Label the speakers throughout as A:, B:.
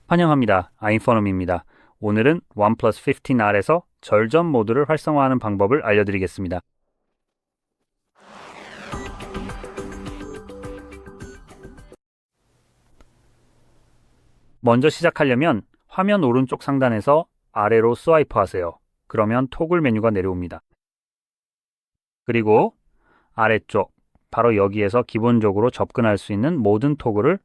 A: 환영합니다. 아인포럼입니다. 오늘은 OnePlus 15R에서 절전 모드를 활성화하는 방법을 알려드리겠습니다. 먼저 시작하려면 화면 오른쪽 상단에서 아래로 스와이프 하세요. 그러면 토글 메뉴가 내려옵니다. 그리고 아래쪽, 바로 여기에서 기본적으로 접근할 수 있는 모든 토글을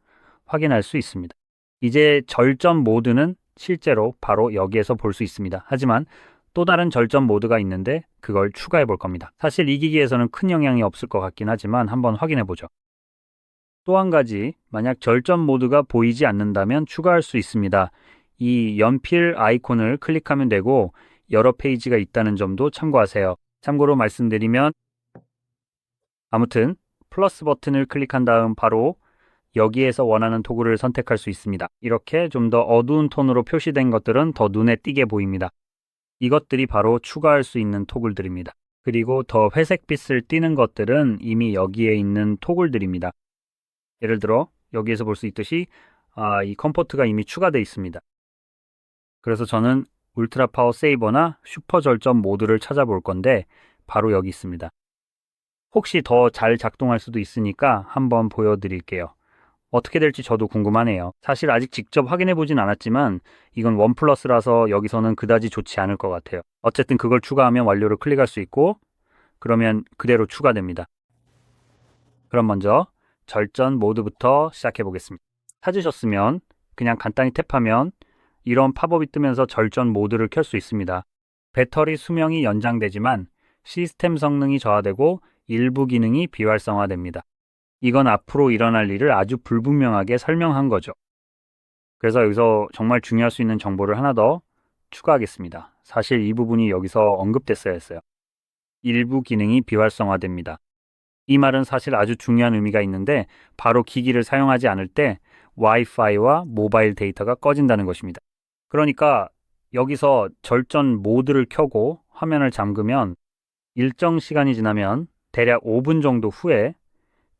A: 확인할 수 있습니다. 이제 절전 모드는 실제로 바로 여기에서 볼 수 있습니다. 하지만 또 다른 절전 모드가 있는데 그걸 추가해 볼 겁니다. 사실 이 기기에서는 큰 영향이 없을 것 같긴 하지만 한번 확인해 보죠. 또 한 가지, 만약 절전 모드가 보이지 않는다면 추가할 수 있습니다. 이 연필 아이콘을 클릭하면 되고 여러 페이지가 있다는 점도 참고하세요. 참고로 말씀드리면 아무튼 플러스 버튼을 클릭한 다음 바로 여기에서 원하는 토글을 선택할 수 있습니다. 이렇게 좀 더 어두운 톤으로 표시된 것들은 더 눈에 띄게 보입니다. 이것들이 바로 추가할 수 있는 토글들입니다. 그리고 더 회색빛을 띠는 것들은 이미 여기에 있는 토글들입니다. 예를 들어 여기에서 볼 수 있듯이 이 컴포트가 이미 추가되어 있습니다. 그래서 저는 울트라 파워 세이버나 슈퍼 절전 모드를 찾아볼 건데 바로 여기 있습니다. 혹시 더 잘 작동할 수도 있으니까 한번 보여드릴게요. 어떻게 될지 저도 궁금하네요. 사실 아직 직접 확인해 보진 않았지만 이건 원 플러스라서 여기서는 그다지 좋지 않을 것 같아요. 어쨌든 그걸 추가하면 완료를 클릭할 수 있고 그러면 그대로 추가됩니다. 그럼 먼저 절전 모드부터 시작해 보겠습니다. 찾으셨으면 그냥 간단히 탭하면 이런 팝업이 뜨면서 절전 모드를 켤 수 있습니다. 배터리 수명이 연장되지만 시스템 성능이 저하되고 일부 기능이 비활성화됩니다. 이건 앞으로 일어날 일을 아주 불분명하게 설명한 거죠. 그래서 여기서 정말 중요할 수 있는 정보를 하나 더 추가하겠습니다. 사실 이 부분이 여기서 언급됐어야 했어요. 일부 기능이 비활성화됩니다. 이 말은 사실 아주 중요한 의미가 있는데 바로 기기를 사용하지 않을 때 와이파이와 모바일 데이터가 꺼진다는 것입니다. 그러니까 여기서 절전 모드를 켜고 화면을 잠그면 일정 시간이 지나면 대략 5분 정도 후에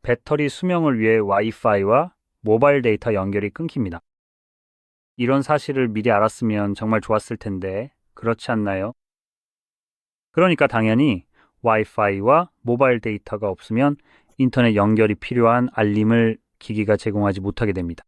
A: 배터리 수명을 위해 와이파이와 모바일 데이터 연결이 끊깁니다. 이런 사실을 미리 알았으면 정말 좋았을 텐데 그렇지 않나요? 그러니까 당연히 와이파이와 모바일 데이터가 없으면 인터넷 연결이 필요한 알림을 기기가 제공하지 못하게 됩니다.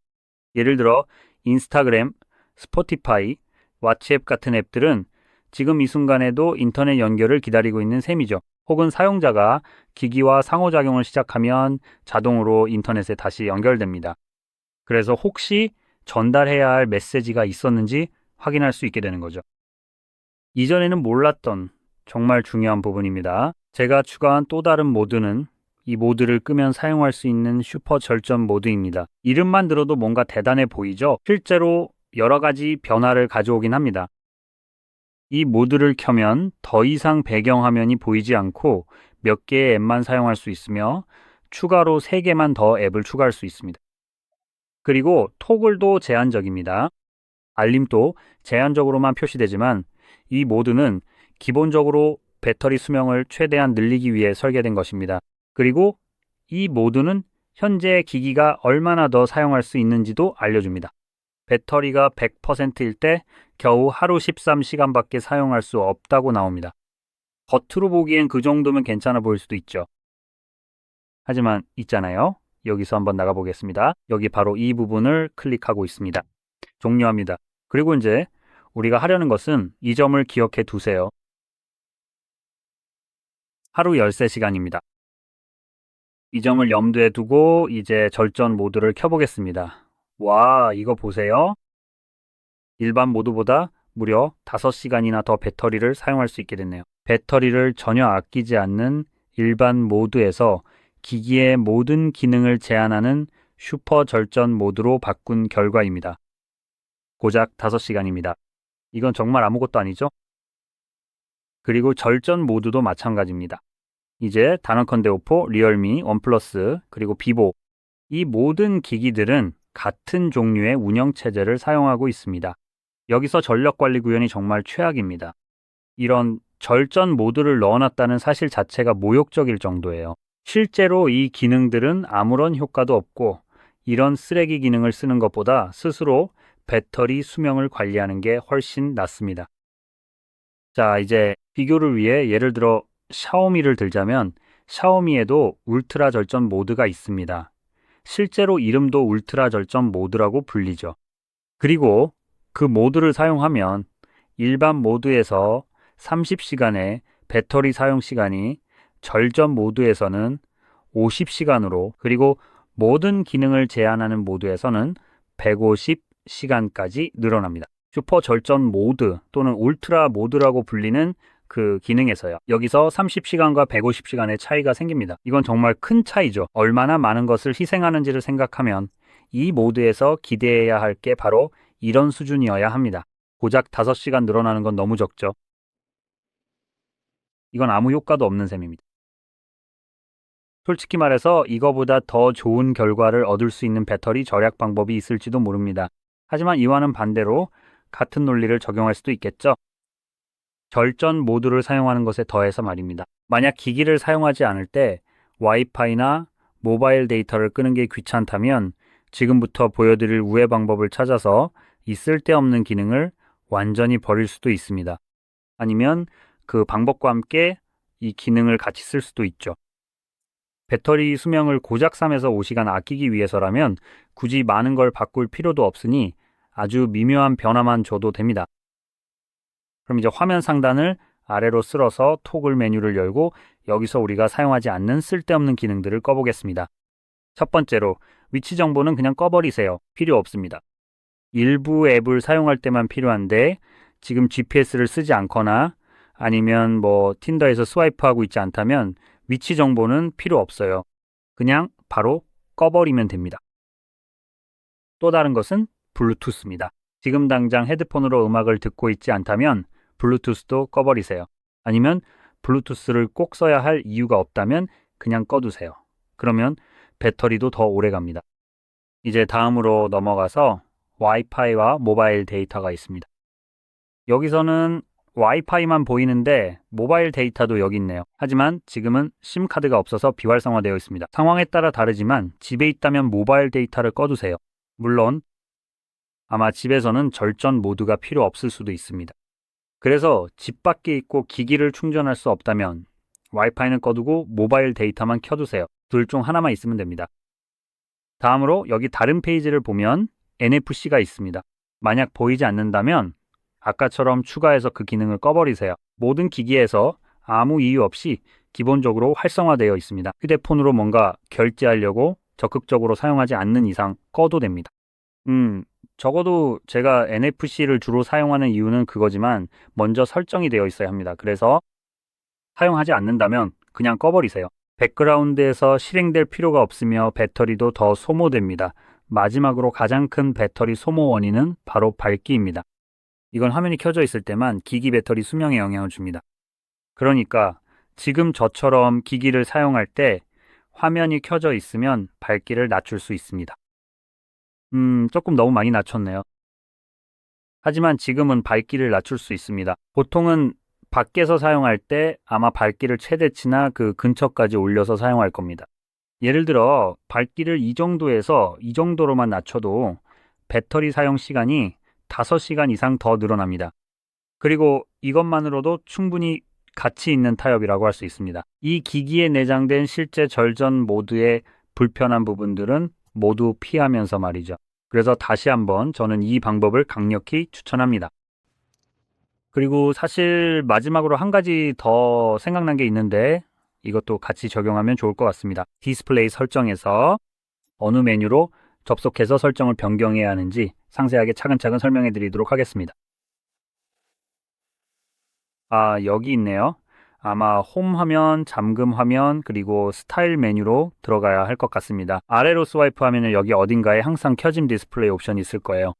A: 예를 들어 인스타그램, 스포티파이, 왓츠앱 같은 앱들은 지금 이 순간에도 인터넷 연결을 기다리고 있는 셈이죠. 혹은 사용자가 기기와 상호작용을 시작하면 자동으로 인터넷에 다시 연결됩니다. 그래서 혹시 전달해야 할 메시지가 있었는지 확인할 수 있게 되는 거죠. 이전에는 몰랐던 정말 중요한 부분입니다. 제가 추가한 또 다른 모드는 이 모드를 끄면 사용할 수 있는 슈퍼 절전 모드입니다. 이름만 들어도 뭔가 대단해 보이죠? 실제로 여러 가지 변화를 가져오긴 합니다. 이 모드를 켜면 더 이상 배경화면이 보이지 않고 몇 개의 앱만 사용할 수 있으며 추가로 3개만 더 앱을 추가할 수 있습니다. 그리고 토글도 제한적입니다. 알림도 제한적으로만 표시되지만 이 모드는 기본적으로 배터리 수명을 최대한 늘리기 위해 설계된 것입니다. 그리고 이 모드는 현재 기기가 얼마나 더 사용할 수 있는지도 알려줍니다. 배터리가 100%일 때 겨우 하루 13시간밖에 사용할 수 없다고 나옵니다. 겉으로 보기엔 그 정도면 괜찮아 보일 수도 있죠. 하지만 있잖아요. 여기서 한번 나가보겠습니다. 여기 바로 이 부분을 클릭하고 있습니다. 종료합니다. 그리고 이제 우리가 하려는 것은 이 점을 기억해 두세요. 하루 13시간입니다. 이 점을 염두에 두고 이제 절전 모드를 켜보겠습니다. 와, 이거 보세요. 일반 모드보다 무려 5시간이나 더 배터리를 사용할 수 있게 됐네요. 배터리를 전혀 아끼지 않는 일반 모드에서 기기의 모든 기능을 제한하는 슈퍼 절전 모드로 바꾼 결과입니다. 고작 5시간입니다. 이건 정말 아무것도 아니죠? 그리고 절전 모드도 마찬가지입니다. 이제 단언컨대 오포, 리얼미, 원플러스, 그리고 비보 이 모든 기기들은 같은 종류의 운영체제를 사용하고 있습니다. 여기서 전력관리 구현이 정말 최악입니다. 이런 절전 모드를 넣어놨다는 사실 자체가 모욕적일 정도예요. 실제로 이 기능들은 아무런 효과도 없고 이런 쓰레기 기능을 쓰는 것보다 스스로 배터리 수명을 관리하는 게 훨씬 낫습니다. 자, 이제 비교를 위해 예를 들어 샤오미를 들자면 샤오미에도 울트라 절전 모드가 있습니다. 실제로 이름도 울트라 절전 모드라고 불리죠. 그리고 그 모드를 사용하면 일반 모드에서 30시간의 배터리 사용 시간이 절전 모드에서는 50시간으로, 그리고 모든 기능을 제한하는 모드에서는 150시간까지 늘어납니다. 슈퍼 절전 모드 또는 울트라 모드라고 불리는 그 기능에서요. 여기서 30시간과 150시간의 차이가 생깁니다. 이건 정말 큰 차이죠. 얼마나 많은 것을 희생하는지를 생각하면 이 모드에서 기대해야 할 게 바로 이런 수준이어야 합니다. 고작 5시간 늘어나는 건 너무 적죠. 이건 아무 효과도 없는 셈입니다. 솔직히 말해서 이거보다 더 좋은 결과를 얻을 수 있는 배터리 절약 방법이 있을지도 모릅니다. 하지만 이와는 반대로 같은 논리를 적용할 수도 있겠죠. 절전 모드를 사용하는 것에 더해서 말입니다. 만약 기기를 사용하지 않을 때 와이파이나 모바일 데이터를 끄는 게 귀찮다면 지금부터 보여드릴 우회 방법을 찾아서 이 쓸데없는 기능을 완전히 버릴 수도 있습니다. 아니면 그 방법과 함께 이 기능을 같이 쓸 수도 있죠. 배터리 수명을 고작 3에서 5시간 아끼기 위해서라면 굳이 많은 걸 바꿀 필요도 없으니 아주 미묘한 변화만 줘도 됩니다. 그럼 이제 화면 상단을 아래로 쓸어서 토글 메뉴를 열고 여기서 우리가 사용하지 않는 쓸데없는 기능들을 꺼보겠습니다. 첫 번째로 위치 정보는 그냥 꺼버리세요. 필요 없습니다. 일부 앱을 사용할 때만 필요한데 지금 GPS를 쓰지 않거나 아니면 틴더에서 스와이프하고 있지 않다면 위치 정보는 필요 없어요. 그냥 바로 꺼버리면 됩니다. 또 다른 것은 블루투스입니다. 지금 당장 헤드폰으로 음악을 듣고 있지 않다면 블루투스도 꺼버리세요. 아니면 블루투스를 꼭 써야 할 이유가 없다면 그냥 꺼두세요. 그러면 배터리도 더 오래 갑니다. 이제 다음으로 넘어가서 와이파이와 모바일 데이터가 있습니다. 여기서는 와이파이만 보이는데 모바일 데이터도 여기 있네요. 하지만 지금은 심카드가 없어서 비활성화되어 있습니다. 상황에 따라 다르지만 집에 있다면 모바일 데이터를 꺼두세요. 물론 아마 집에서는 절전 모드가 필요 없을 수도 있습니다. 그래서 집 밖에 있고 기기를 충전할 수 없다면 와이파이는 꺼두고 모바일 데이터만 켜두세요. 둘 중 하나만 있으면 됩니다. 다음으로 여기 다른 페이지를 보면 NFC가 있습니다. 만약 보이지 않는다면 아까처럼 추가해서 그 기능을 꺼버리세요. 모든 기기에서 아무 이유 없이 기본적으로 활성화되어 있습니다. 휴대폰으로 뭔가 결제하려고 적극적으로 사용하지 않는 이상 꺼도 됩니다. 적어도 제가 NFC를 주로 사용하는 이유는 그거지만 먼저 설정이 되어 있어야 합니다. 그래서 사용하지 않는다면 그냥 꺼버리세요. 백그라운드에서 실행될 필요가 없으며 배터리도 더 소모됩니다. 마지막으로 가장 큰 배터리 소모 원인은 바로 밝기입니다. 이건 화면이 켜져 있을 때만 기기 배터리 수명에 영향을 줍니다. 그러니까 지금 저처럼 기기를 사용할 때 화면이 켜져 있으면 밝기를 낮출 수 있습니다. 조금 너무 많이 낮췄네요. 하지만 지금은 밝기를 낮출 수 있습니다. 보통은 밖에서 사용할 때 아마 밝기를 최대치나 그 근처까지 올려서 사용할 겁니다. 예를 들어 밝기를 이 정도에서 이 정도로만 낮춰도 배터리 사용 시간이 5시간 이상 더 늘어납니다. 그리고 이것만으로도 충분히 가치 있는 타협이라고 할 수 있습니다. 이 기기에 내장된 실제 절전 모드의 불편한 부분들은 모두 피하면서 말이죠. 그래서 다시 한번 저는 이 방법을 강력히 추천합니다. 그리고 사실 마지막으로 한 가지 더 생각난 게 있는데 이것도 같이 적용하면 좋을 것 같습니다. 디스플레이 설정에서 어느 메뉴로 접속해서 설정을 변경해야 하는지 상세하게 차근차근 설명해 드리도록 하겠습니다. 여기 있네요. 아마 홈 화면, 잠금 화면, 그리고 스타일 메뉴로 들어가야 할 것 같습니다. 아래로 스와이프 하면 여기 어딘가에 항상 켜짐 디스플레이 옵션이 있을 거예요.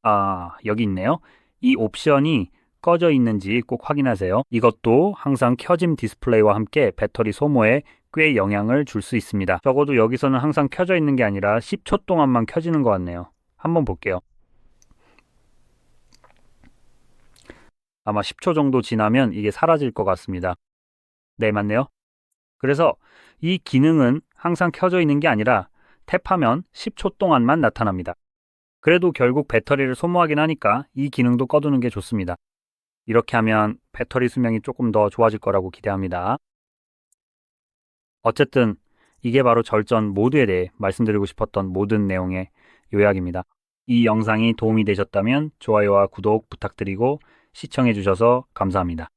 A: 여기 있네요. 이 옵션이 꺼져 있는지 꼭 확인하세요. 이것도 항상 켜짐 디스플레이와 함께 배터리 소모에 꽤 영향을 줄 수 있습니다. 적어도 여기서는 항상 켜져 있는 게 아니라 10초 동안만 켜지는 것 같네요. 한번 볼게요. 아마 10초 정도 지나면 이게 사라질 것 같습니다. 네, 맞네요. 그래서 이 기능은 항상 켜져 있는 게 아니라 탭하면 10초 동안만 나타납니다. 그래도 결국 배터리를 소모하긴 하니까 이 기능도 꺼두는 게 좋습니다. 이렇게 하면 배터리 수명이 조금 더 좋아질 거라고 기대합니다. 어쨌든 이게 바로 절전 모드에 대해 말씀드리고 싶었던 모든 내용의 요약입니다. 이 영상이 도움이 되셨다면 좋아요와 구독 부탁드리고 시청해 주셔서 감사합니다.